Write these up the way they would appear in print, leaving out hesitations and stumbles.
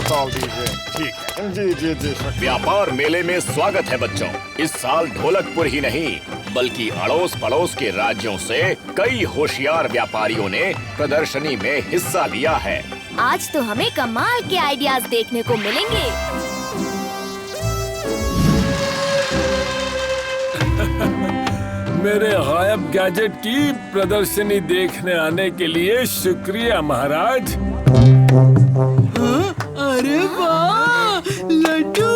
तौल दीजिए। ठीक है। जी जी जी। व्यापार मेले में स्वागत है बच्चों। इस साल ढोलकपुर ही नहीं बल्कि अड़ोस पड़ोस के राज्यों से कई होशियार व्यापारियों ने प्रदर्शनी में हिस्सा लिया है। आज तो हमें कमाल के आइडियाज देखने को मिलेंगे। मेरे गायब गैजेट की प्रदर्शनी देखने आने के लिए शुक्रिया महाराज। अरे वाह, लड्डू!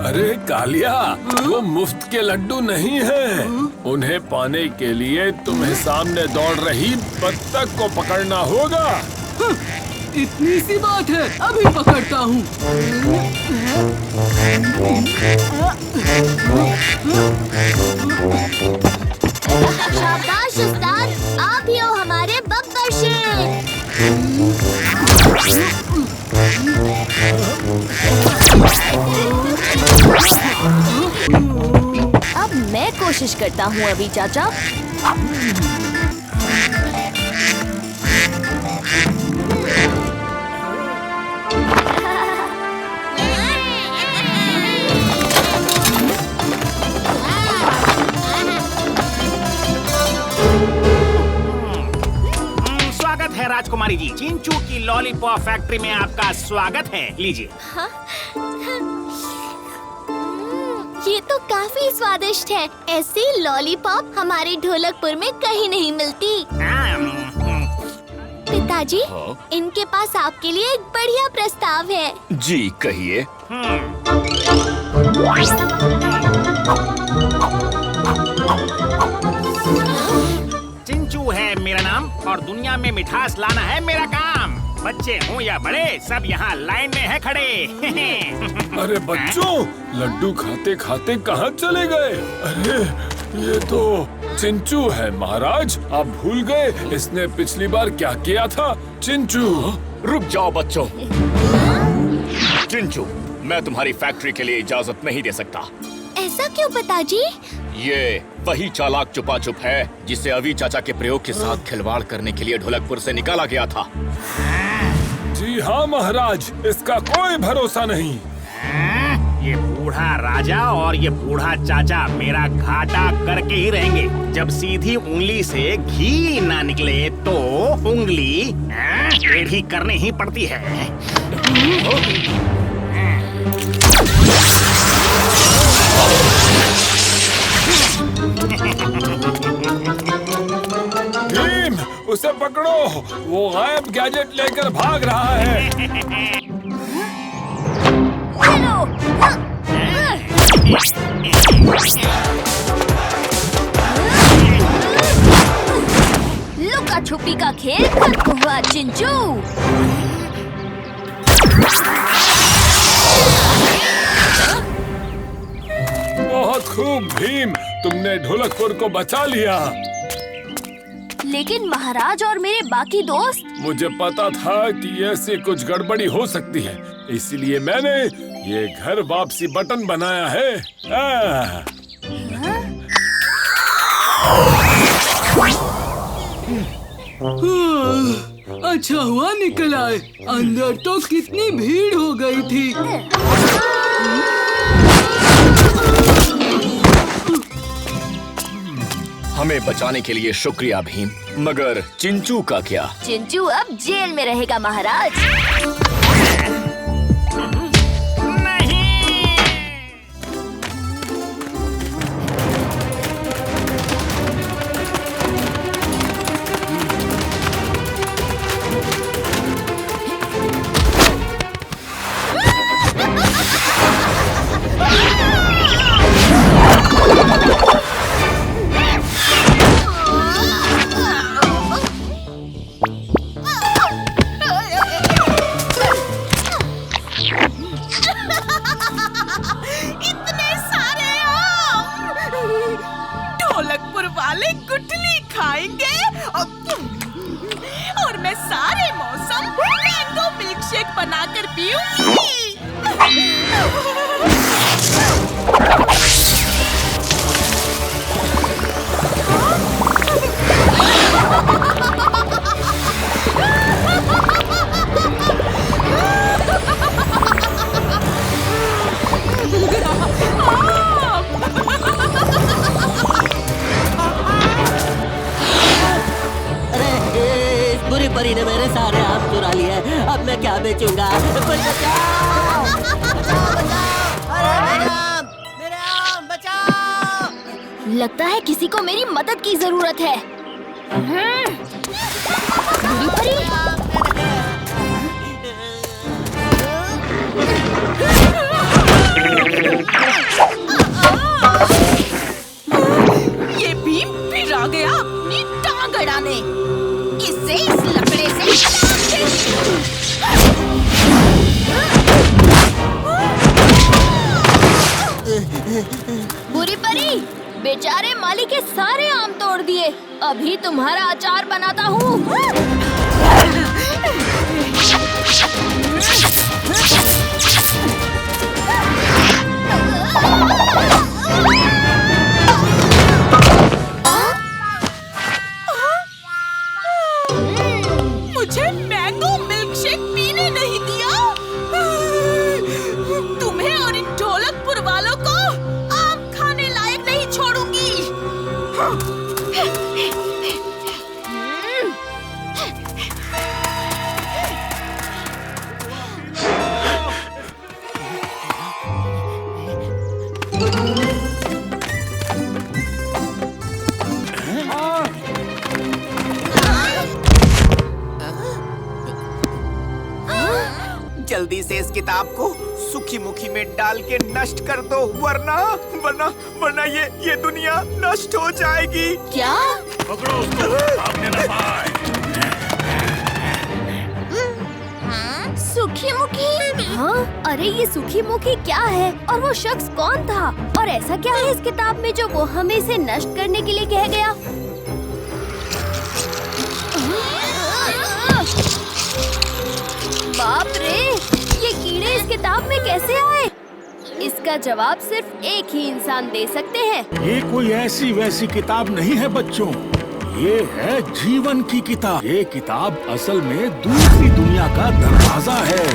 अरे कालिया, वो मुफ्त के लड्डू नहीं हैं। उन्हें पाने के लिए तुम्हें सामने दौड़ रही बत्तख को पकड़ना होगा। इतनी सी बात है, अभी पकड़ता हूँ। शाबाश उस्ताद, आप ही हो हमारे बब्बर शेर। अब मैं कोशिश करता हूँ अभी चाचा। स्वागत है राजकुमारी जी। चिंचू की लॉलीपॉप फैक्ट्री में आपका स्वागत है। लीजिए। ये तो काफी स्वादिष्ट है। ऐसी लॉलीपॉप हमारे ढोलकपुर में कहीं नहीं मिलती। पिताजी, इनके पास आपके लिए एक बढ़िया प्रस्ताव है। जी कहिए। चिंचू है मेरा नाम और दुनिया में मिठास लाना है मेरा काम। बच्चे हों या बड़े, सब यहाँ लाइन में है खड़े। अरे बच्चों, लड्डू खाते खाते कहाँ चले गए? अरे ये तो चिंचू है महाराज। आप भूल गए इसने पिछली बार क्या किया था? चिंचू, रुक जाओ बच्चों। चिंचू, मैं तुम्हारी फैक्ट्री के लिए इजाजत नहीं दे सकता। ऐसा क्यों पिताजी? ये वही चालाक छुपा छुप है जिसे अभी चाचा के प्रयोग के साथ खिलवाड़ करने के लिए ढोलकपुर से निकाला गया था। जी हाँ महाराज, इसका कोई भरोसा नहीं। ये बूढ़ा राजा और ये बूढ़ा चाचा मेरा घाटा करके ही रहेंगे। जब सीधी उंगली से घी ना निकले तो उंगली टेढ़ी करनी ही पड़ती है। भीम, उसे पकड़ो, वो गायब गैजेट लेकर भाग रहा है। हेलो। लुका छुपी का खेल खत्म हुआ चिंचू। बहुत खूब भीम, तुमने ढोलकपुर को बचा लिया। लेकिन महाराज और मेरे बाकी दोस्त? मुझे पता था कि ऐसी कुछ गड़बड़ी हो सकती है, इसलिए मैंने ये घर वापसी बटन बनाया है। अच्छा हुआ निकल आए, अंदर तो कितनी भीड़ हो गई थी। हमें बचाने के लिए शुक्रिया भीम, मगर चिंचू का क्या? चिंचू अब जेल में रहेगा महाराज। ढोलकपुर वाले गुठली खाएंगे और मैं सारे मौसम मैंगो मिल्कशेक बनाकर पीऊंगी। है। अब मैं क्या बेचूंगा? कोई बचाओ! अरे मेरे आम बचाओ! लगता है किसी को मेरी मदद की जरूरत है। बुरी परी, ये भीम फिर आ गया अपनी टांग अड़ाने। इससे इस लकड़े से टांग खींच। बुरी परी, बेचारे माली के सारे आम तोड़ दिए। अभी तुम्हारा अचार बनाता हूँ। मुझे मैंगो मिल्क शेक पीने नहीं दिया। तुम्हें और इन ढोलकपुर वालों को आम खाने लायक नहीं छोड़ूंगी। जल्दी से इस किताब को सुखी मुखी में डाल के नष्ट कर दो, वरना ये दुनिया नष्ट हो जाएगी। क्या? पकड़ो उसको, भागने ना पाए। सुखी मुखी? हाँ, अरे ये सुखी मुखी क्या है और वो शख्स कौन था और ऐसा क्या है इस किताब में जो वो हमें इसे नष्ट करने के लिए कह गया? बाप रे, ये कीड़े इस किताब में कैसे आए? इसका जवाब सिर्फ एक ही इंसान दे सकते हैं। ये कोई ऐसी वैसी किताब नहीं है बच्चों, ये है जीवन की किताब। ये किताब असल में दूसरी दुनिया का दरवाजा है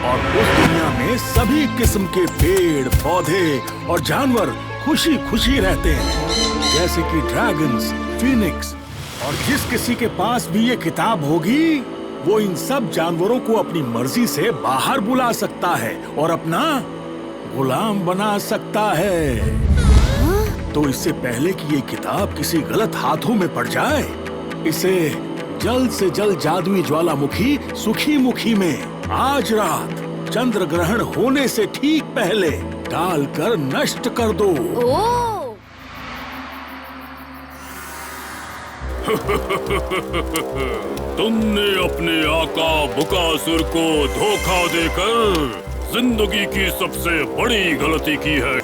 और उस दुनिया में सभी किस्म के पेड़ पौधे और जानवर खुशी खुशी रहते हैं, जैसे कि ड्रैगन्स, फीनिक्स। और जिस किसी के पास भी ये किताब होगी वो इन सब जानवरों को अपनी मर्जी से बाहर बुला सकता है और अपना गुलाम बना सकता है। तो इससे पहले कि ये किताब किसी गलत हाथों में पड़ जाए, इसे जल्द से जल्द जादुई ज्वालामुखी सुखी मुखी में आज रात चंद्र ग्रहण होने से ठीक पहले डालकर नष्ट कर दो। तुमने अपने आका बुकासुर को धोखा देकर जिंदगी की सबसे बड़ी गलती की है।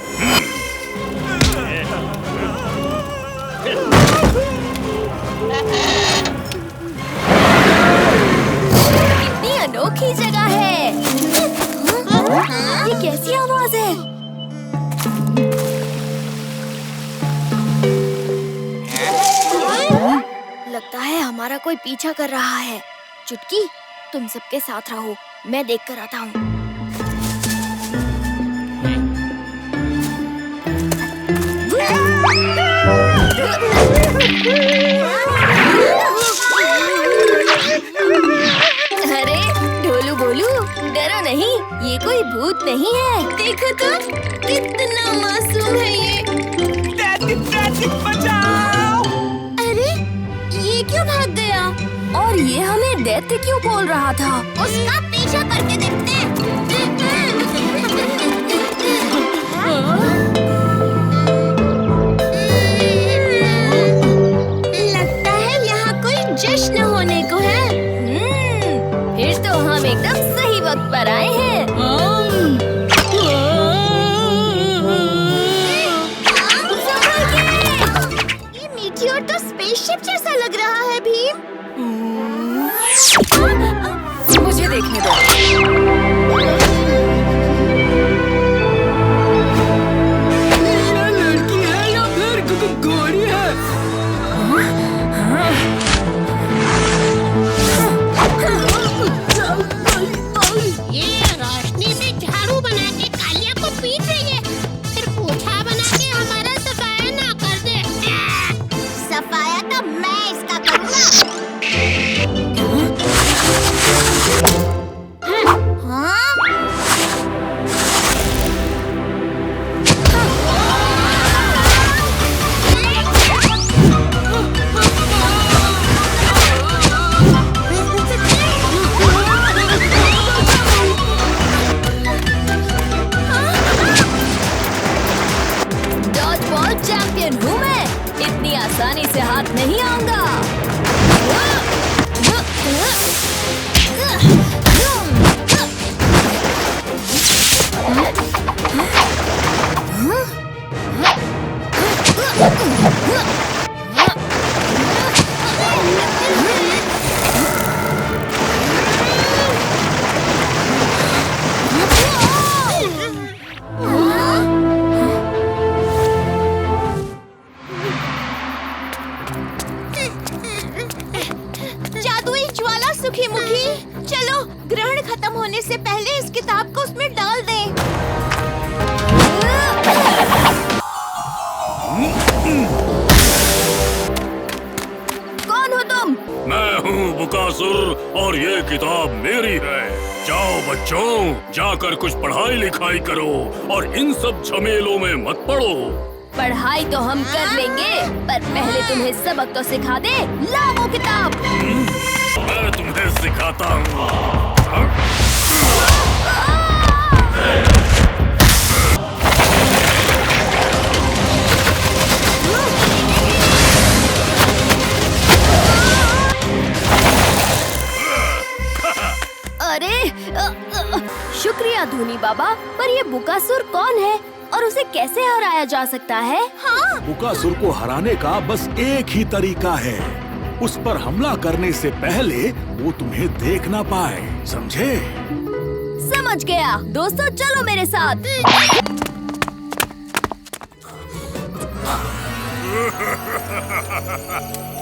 कितनी अनोखी जगह है। ये कैसी आवाज है? लगता है हमारा कोई पीछा कर रहा है। चुटकी, तुम सबके साथ रहो, मैं देख कर आता हूँ। अरे ढोलू बोलू, डरो नहीं, ये कोई भूत नहीं है। देखो तो कितना मासूम है ये। दादी बचाओ! अरे ये क्यों भाग गया? और ये हमें दैत्य क्यों बोल रहा था? उसका पीछा करके देखते हैं। लगता है यहाँ कोई जश्न होने को है। फिर तो हम एकदम सही वक्त पर आए हैं। ये मीटियोर तो स्पेसशिप जैसा लग रहा है भीम। मुझे देखने दो। ये लड़की है या फिर घोड़ी है? ये रोशनी में झाड़ू बना के कालिया को पीट रही है, फिर पोछा बना के हमारा सफाया ना कर दे। सफाया तो मैं इसका करूँगा। और ये किताब मेरी है। जाओ बच्चों, जाकर कुछ पढ़ाई लिखाई करो और इन सब झमेलों में मत पड़ो। पढ़ाई तो हम कर लेंगे, पर पहले तुम्हें सबक तो सिखा दे। लाओ वो किताब। मैं तुम्हें सिखाता हूँ। अरे शुक्रिया धोनी बाबा, पर ये बुकासुर कौन है और उसे कैसे हराया जा सकता है? हाँ? बुकासुर को हराने का बस एक ही तरीका है। उस पर हमला करने से पहले वो तुम्हें देख ना पाए, समझे? समझ गया। दोस्तों चलो मेरे साथ।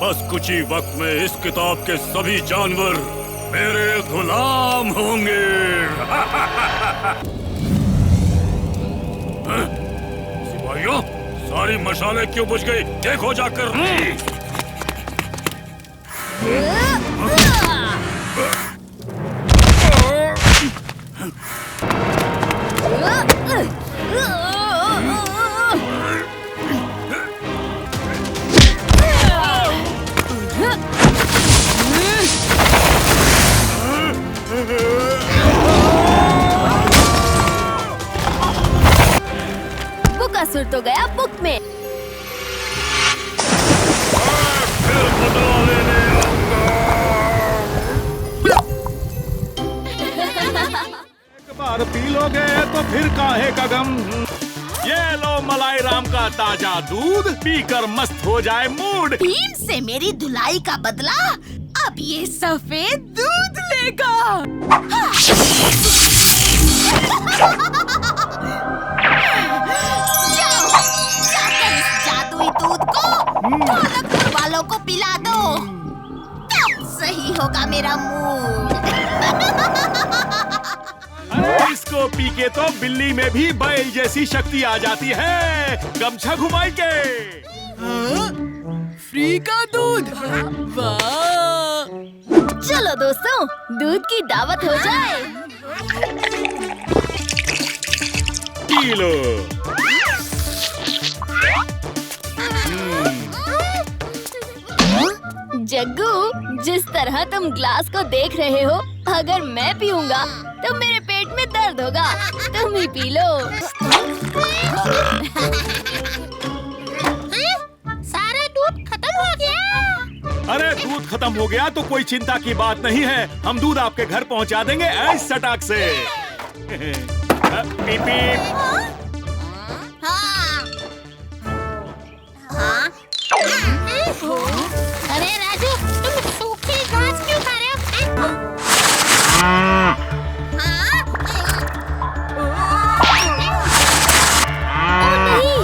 बस कुछ ही वक्त में इस किताब के सभी जानवर मेरे गुलाम होंगे। सिपाहियों, सारी मशालें क्यों बुझ गई? देखो जाकर। बुकासुर तो गया बुक में। एक बार पी लोगे तो फिर काहे का गम। ये लो मलाई राम का ताजा दूध, पीकर मस्त हो जाए मूड। भीम से मेरी धुलाई का बदला अब ये सफेद दूध लेगा। जाओ, जाकर इस जादुई दूध को ढोलकपुर वालों को पिला दो, तब सही होगा मेरा मूड। अरे इसको पी के तो बिल्ली में भी बैल जैसी शक्ति आ जाती है। गमछा घुमाई के। फ्री का दूध, वाह! चलो दोस्तों, दूध की दावत हो जाए। P low. जग्गू, जिस तरह तुम ग्लास को देख रहे हो, अगर मैं पीऊंगा तो मेरे पेट में दर्द होगा। तुम ही पी लो। सारा दूध खत्म हो गया। अरे दूध खत्म हो गया तो कोई चिंता की बात नहीं है। हम दूध आपके घर पहुंचा देंगे ऐस सटाक से। पीप पीप। अरे राजू, तुम सूखी घास क्यों खा रहे हो? ओ नहीं,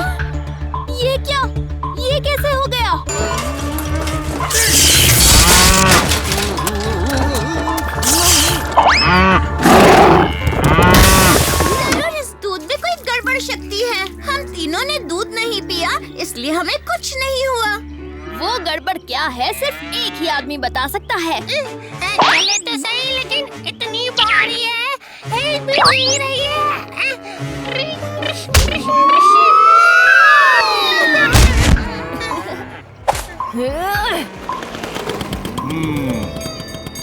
ये क्या? ये कैसे हो गया? जरूर इस दूध में कोई गड़बड़ शक्ति है। हम तीनों ने दूध नहीं पिया, इसलिए हमें कुछ नहीं हुआ। वो गड़बड़ क्या है, सिर्फ एक ही आदमी बता सकता है। चले तो सही, लेकिन इतनी भारी है, हिल भी नहीं रही है।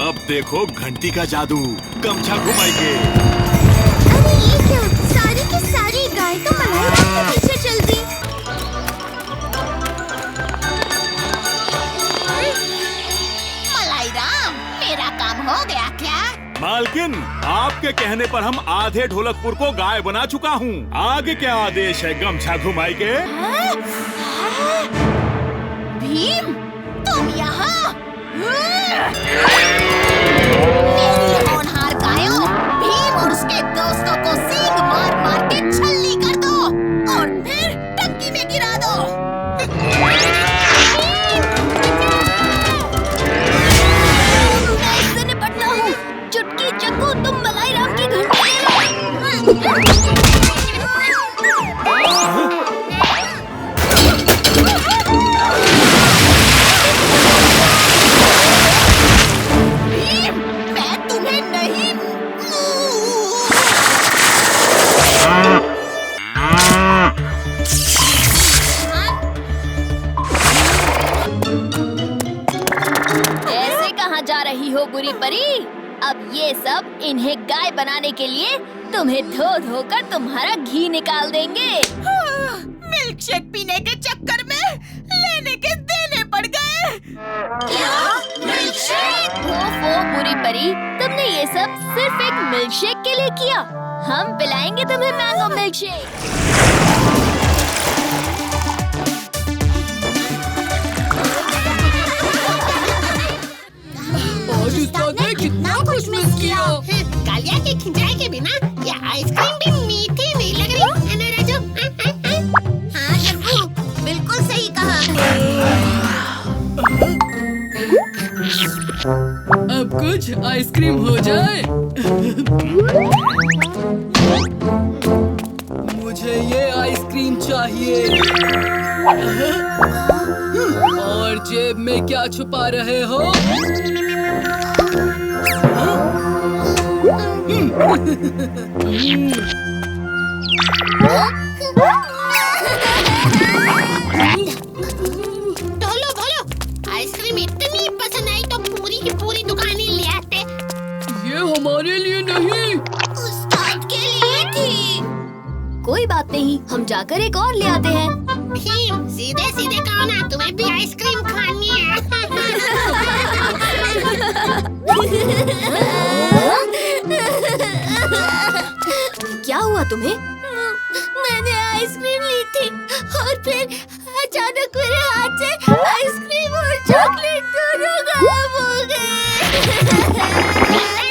अब देखो घंटी का जादू। गमछा घुमाएंगे। अरे ये क्या? सारी की सारी गाय तो मलाई राम के पीछे चल दी। मलाई राम, मेरा काम हो गया क्या? मालकिन, आपके कहने पर हम आधे ढोलकपुर को गाय बना चुका हूँ। आगे क्या आदेश है? गमछा घुमाई के। भीम, तुम यहाँ? मेरी होनहार गायों, भीम और उसके दोस्तों को सींग मार मार के छल्ली कर दो और फिर टंकी में गिरा दो। मैं इससे निपटता हूँ। चुटकी जग्गू, तुम मलाई राम की घंटी ले लो। ऐसे कहाँ जा रही हो बुरी परी? अब ये सब इन्हें गाय बनाने के लिए तुम्हें धो धो कर तुम्हारा घी निकाल देंगे। मिल्क शेक पीने के चक्कर में लेने के देने पड़ गए। क्या? Milk shake? ओफो बुरी परी, तुमने ये सब सिर्फ एक मिल्क शेक के लिए किया। हम पिलाएंगे तुम्हें मैंगो मिल्क शेक। आज उस्ताद ने कितना कुछ मिस किया। कालिया के खिंचाई के बिना ये आइसक्रीम भी मीठी नहीं लग रही है ना राजू? हाँ शंभू, बिल्कुल सही कहा। अब कुछ आइसक्रीम हो जाए। मुझे ये आइसक्रीम चाहिए। और जेब में क्या छुपा रहे हो? बोलो बोलो, आइसक्रीम इतनी पसंद आई तो पूरी की पूरी दुकान ही ले आते। ये हमारे लिए नहीं, उस्ताद के लिए थी। कोई बात नहीं, हम जाकर एक और ले आते हैं। भीम, सीधे सीधे कहो ना, तुम्हें भी आइसक्रीम खानी है। क्या हुआ तुम्हें? मैंने आइसक्रीम ली थी और फिर अचानक मेरे हाथ से आइसक्रीम और चॉकलेट दोनों गायब हो गए।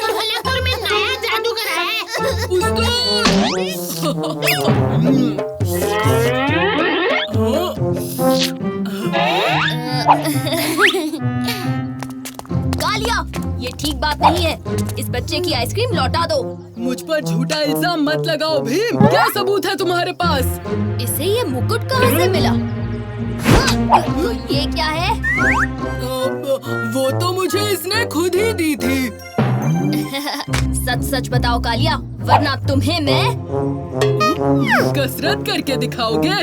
ढोलकपुर में नया जादूगर है। कालिया, ये ठीक बात नहीं है। इस बच्चे की आइसक्रीम लौटा दो। मुझ पर झूठा इल्जाम मत लगाओ भीम। क्या सबूत है तुम्हारे पास? इसे ये मुकुट कहाँ से मिला? तो ये क्या है? वो तो मुझे इसने खुद ही दी थी। सच सच बताओ कालिया, वरना तुम्हें मैं कसरत करके दिखाओगे।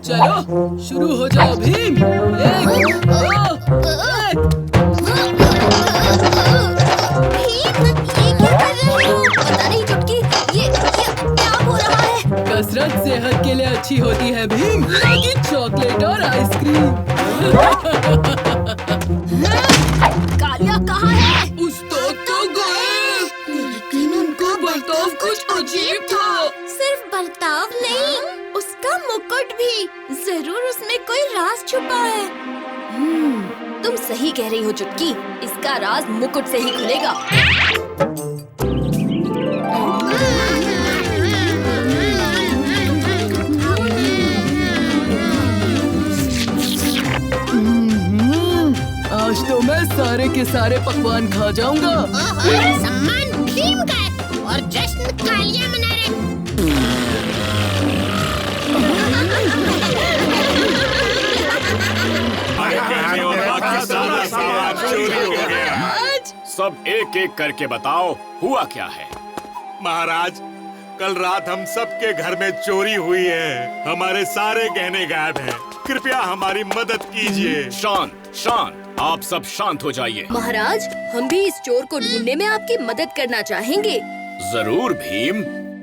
चलो शुरू हो जाओ भीम। 1, 2, 1। पता नहीं चुटकी, ये क्या हो रहा है? कसरत सेहत के लिए अच्छी होती है भीम, लेकिन चॉकलेट और आइसक्रीम। कालिया कहाँ है? उस्ताद तो गए, लेकिन उनका बर्ताव कुछ अजीब था। सिर्फ बर्ताव नहीं, उसका मुकुट भी। जरूर उसमें कोई राज छुपा है। तुम सही कह रही हो चुटकी, इसका राज मुकुट से ही खुलेगा। आज तो मैं सारे के सारे पकवान खा जाऊंगा। सम्मान भीम का है और जश्न कालिया मना रहे। सब एक एक करके बताओ, हुआ क्या है? महाराज, कल रात हम सबके घर में चोरी हुई है। हमारे सारे गहने गायब हैं। कृपया हमारी मदद कीजिए। शांत शांत, आप सब शांत हो जाइए। महाराज, हम भी इस चोर को ढूंढने में आपकी मदद करना चाहेंगे। जरूर भीम।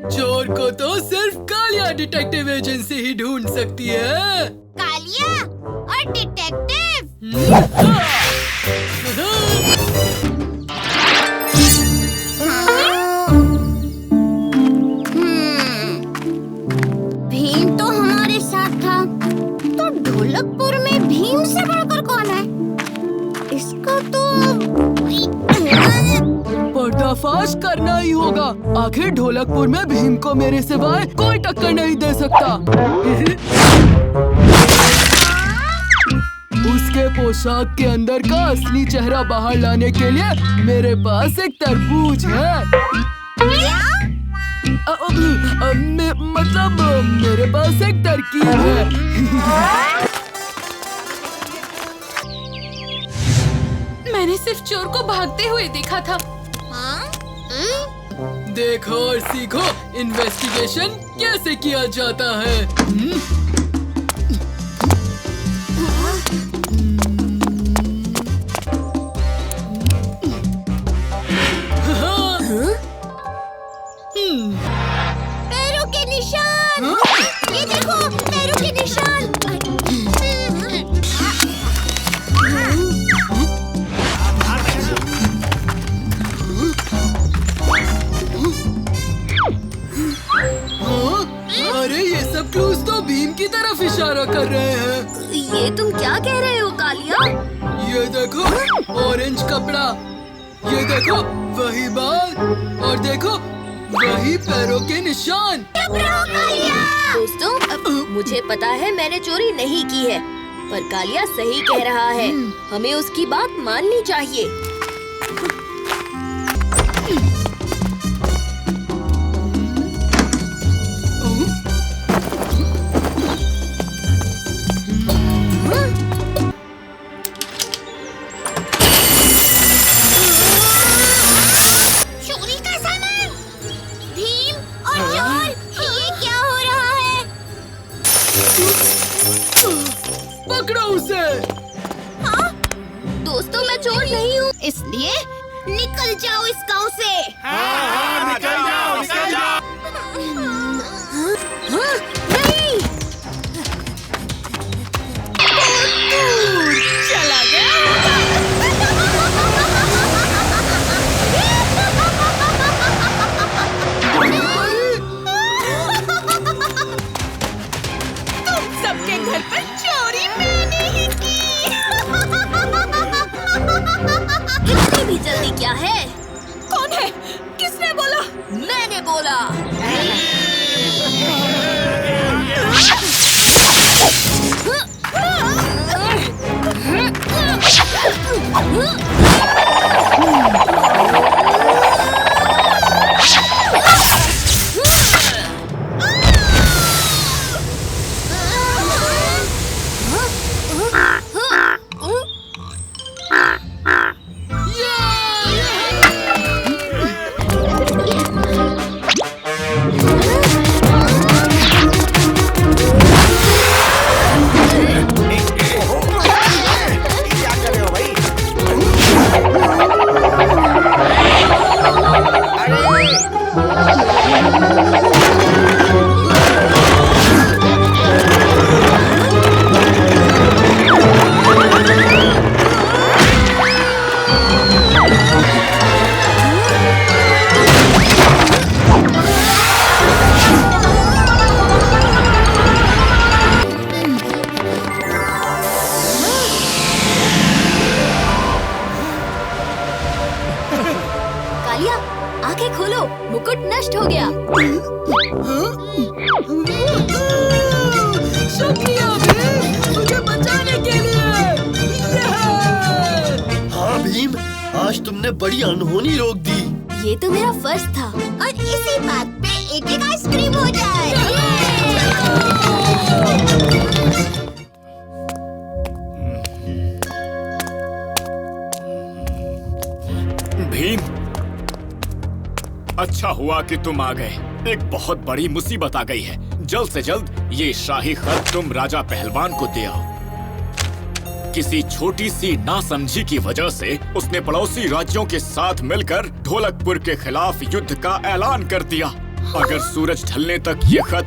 चोर को तो सिर्फ कालिया डिटेक्टिव एजेंसी ही ढूंढ सकती है। कालिया और डिटेक्टिव। भीम तो हमारे साथ था, तो ढोलकपुर में भीम से बढ़कर कौन है? इसका तो पर्दाफाश करना ही होगा। आखिर ढोलकपुर में भीम को मेरे सिवाय कोई टक्कर नहीं दे सकता। उसके पोशाक के अंदर का असली चेहरा बाहर लाने के लिए मेरे पास एक तरबूज है। मतलब मेरे पास एक तरकीब है। मैंने सिर्फ चोर को भागते हुए देखा था। देखो और सीखो इन्वेस्टिगेशन कैसे किया जाता है। पैरों के निशान। ये देखो पैरों के निशान। अरे ये सब क्लूज तो भीम की तरफ इशारा कर रहे हैं। ये तुम क्या कह रहे हो कालिया? ये देखो ऑरेंज कपड़ा, ये देखो वही बाल, और देखो वही पैरों के निशान। दोस्तों, मुझे पता है मैंने चोरी नहीं की है, पर कालिया सही कह रहा है। हमें उसकी बात माननी चाहिए। चोरी का सामान। भीम और चोर, ये क्या हो रहा है? पकड़ो उसे। हाँ? दोस्तों, मैं चोर नहीं हूँ। इसलिए निकल जाओ इस गांव से। निकल जाओ, निकल जाओ। नहीं, चला गया। तुम सबके घर पर चोरी मैंने ही की। इतनी भी जल्दी क्या है? कौन है? किसने बोला? मैंने बोला। कालिया, आंखें खोलो, मुकुट नष्ट हो गया। शुक्रिया भीम, मुझे बचाने के लिए। हाँ भीम, आज तुमने बड़ी अनहोनी रोक दी। ये तो मेरा फर्ज था। और इसी बात पे एक आइसक्रीम हो जाए। भीम, अच्छा हुआ कि तुम आ गए। एक बहुत बड़ी मुसीबत आ गई है। जल्द से जल्द ये शाही खत तुम राजा पहलवान को दे आओ। किसी छोटी सी नासमझी की वजह से उसने पड़ोसी राज्यों के साथ मिलकर ढोलकपुर के खिलाफ युद्ध का ऐलान कर दिया। अगर सूरज ढलने तक ये खत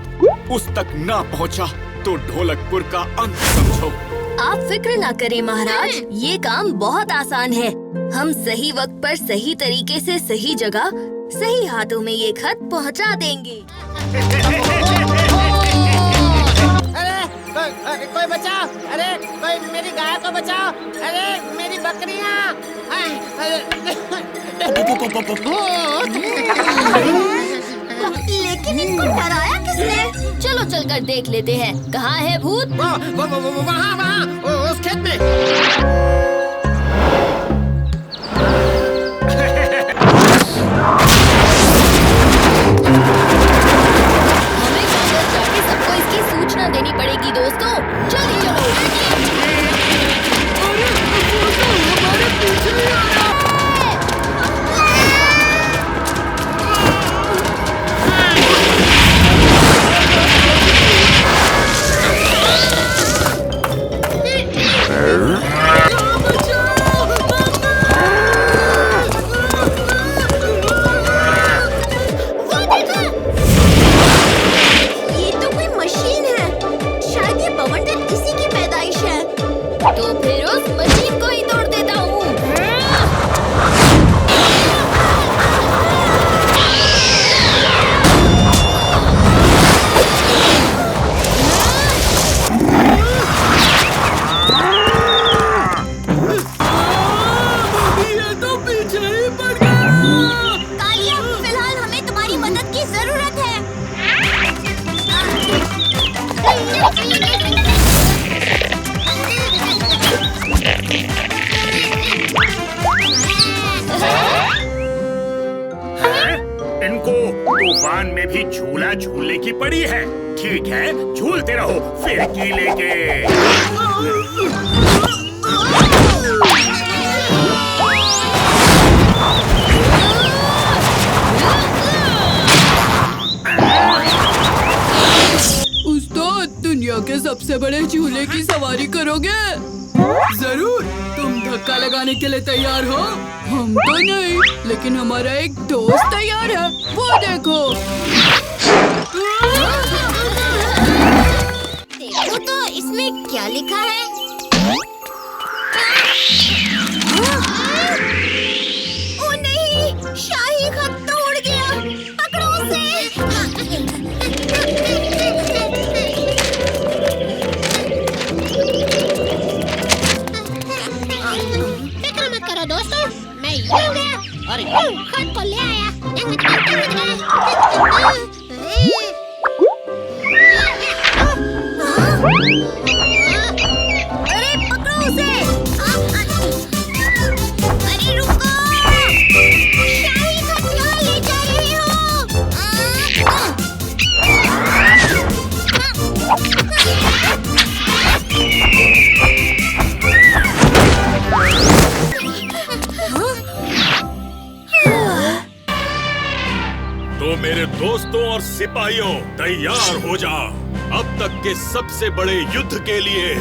उस तक ना पहुंचा तो ढोलकपुर का अंत समझो। आप फिक्र ना करें महाराज, ये काम बहुत आसान है। हम सही वक्त पर सही तरीके से सही जगह सही हाथों में ये खत पहुंचा देंगे। अरे कोई बचाओ! अरे कोई मेरी गाय को बचाओ! अरे मेरी बकरियां! लेकिन इनको डराया किसने? चलो चलकर देख लेते हैं, कहाँ है भूत? वहाँ उस खेत में। हमें जाके सबको इसकी सूचना देनी पड़ेगी दोस्तों। जल्दी चलो। हमारे पीछे ही आ रहा है। तो फिर उस मशीन को ही तोड़ देता हूँ। ये तो पीछे ही पड़ गया। कालिया, फिलहाल हमें तुम्हारी मदद की जरूरत है। इनको तूफान में भी झूला झूलने की पड़ी है। ठीक है, झूलते रहो फिरकी लेके। उस्ताद, दुनिया के सबसे बड़े झूले की सवारी करोगे? जरूर। तुम धक्का लगाने के लिए तैयार हो? हम तो नहीं, लेकिन हमारा एक दोस्त तैयार है। वो देखो। देखो तो इसमें क्या लिखा है। ओ नहीं, शाही खत तो उड़ गया। पकड़ो उसे। फिक्र मत करो दोस्तों, मैं यूं गया और यूं खत को ले आया। अरे पकड़ो उसे। अरे रुको, शाही खत कहाँ ले जा रहे हो? तो मेरे दोस्तों और सिपाहियों, तैयार हो जाओ। अब तक के सबसे बड़े युद्ध के लिए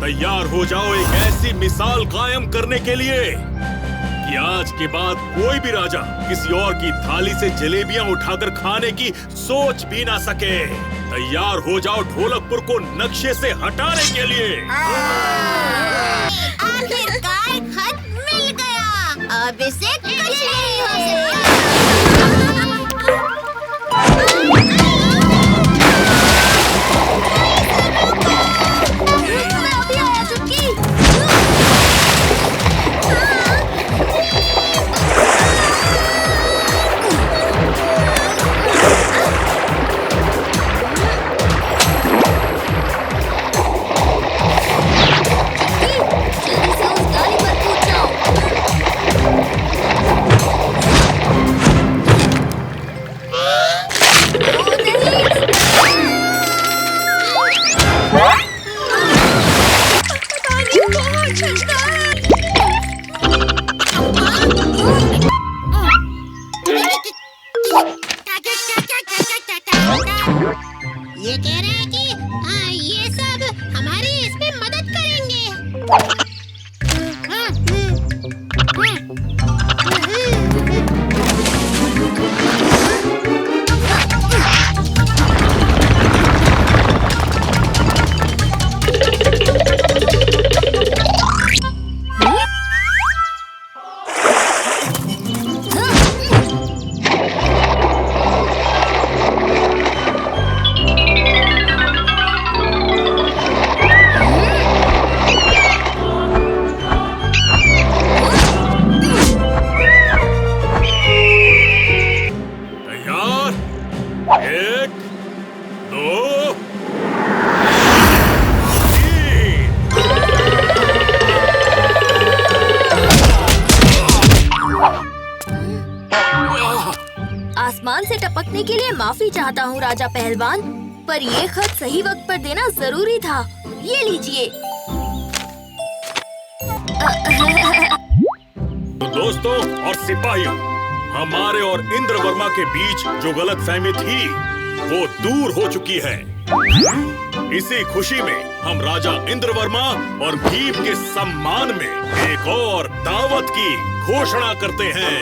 तैयार हो जाओ, एक ऐसी मिसाल कायम करने के लिए कि आज के बाद कोई भी राजा किसी और की थाली से जलेबियां उठाकर खाने की सोच भी ना सके। तैयार हो जाओ ढोलकपुर को नक्शे से हटाने के लिए। आखिरकार खत मिल गया। अब इसे कुछ नहीं हो सकता। मैं अभी आया चुटकी। जल्दी से उस गाड़ी पर कूद जाओ। ये कह रहे हैं कि ये सब हमारी इसमें मदद करेंगे। आसमान से टपकने के लिए माफी चाहता हूँ राजा पहलवान, पर ये खत सही वक्त पर देना जरूरी था। ये लीजिए। तो दोस्तों और सिपाहियों, हमारे और इंद्रवर्मा के बीच जो गलतफहमी थी वो दूर हो चुकी है। इसी खुशी में हम राजा इंद्रवर्मा और भीम के सम्मान में एक और दावत की घोषणा करते हैं।